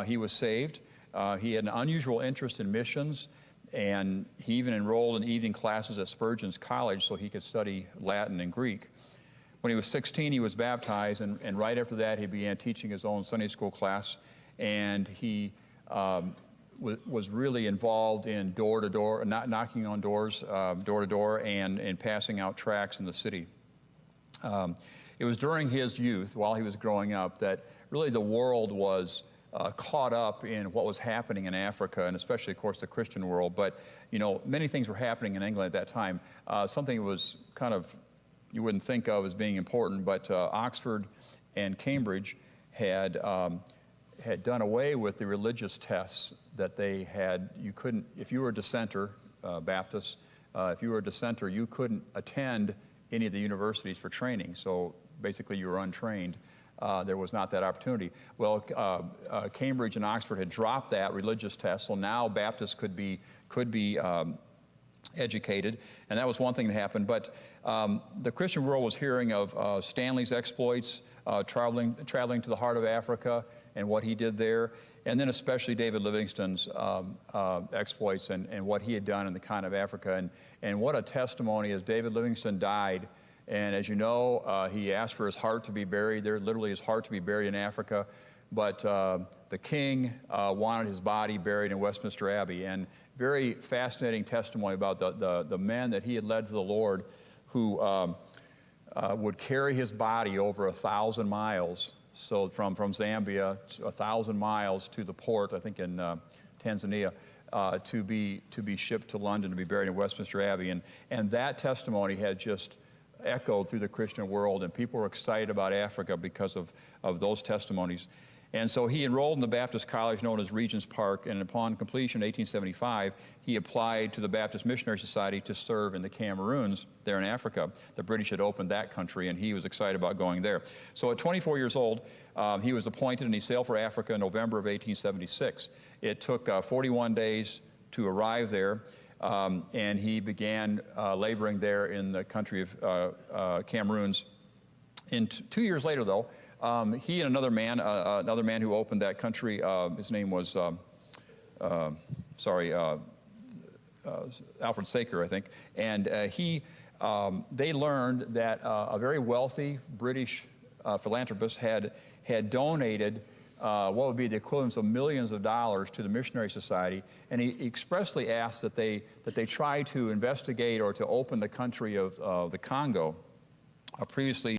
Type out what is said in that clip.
he was saved. He had an unusual interest in missions, and he even enrolled in evening classes at Spurgeon's College so he could study Latin and Greek. When he was 16, he was baptized, and right after that, he began teaching his own Sunday school class, and he was really involved in door-to-door, not knocking on doors, door-to-door, and passing out tracts in the city. It was during his youth, while he was growing up, that really the world was caught up in what was happening in Africa, and especially, of course, the Christian world. But, you know, many things were happening in England at that time. Something that was kind of, you wouldn't think of as being important, but Oxford and Cambridge had done away with the religious tests that they had. You couldn't, if you were a dissenter, Baptist, if you were a dissenter, you couldn't attend any of the universities for training. So basically you were untrained. There was not that opportunity. Well, Cambridge and Oxford had dropped that religious test, so now Baptists could be educated, and that was one thing that happened. But the Christian world was hearing of Stanley's exploits, traveling to the heart of Africa and what he did there, and then especially David Livingstone's exploits and what he had done in the continent of Africa. And what a testimony as David Livingstone died. And as you know, he asked for his heart to be buried there, literally his heart to be buried in Africa. But the king wanted his body buried in Westminster Abbey. And very fascinating testimony about the men that he had led to the Lord, who would carry his body over 1,000 miles. So from Zambia, 1,000 miles to the port, I think in Tanzania, to be shipped to London to be buried in Westminster Abbey. And that testimony had just echoed through the Christian world, and people were excited about Africa because of those testimonies. And so he enrolled in the Baptist college known as Regent's Park, and upon completion in 1875, he applied to the Baptist Missionary Society to serve in the Cameroons there in Africa. The British had opened that country, and he was excited about going there. So at 24 years old, he was appointed, and he sailed for Africa in November of 1876. It took 41 days to arrive there. And he began laboring there in the country of Cameroons. 2 years later, though, he and another man who opened that country, his name was, Alfred Saker, I think, and they learned that a very wealthy British philanthropist had donated what would be the equivalent of millions of dollars to the Missionary Society, and he expressly asked that they try to investigate or to open the country of the Congo, previously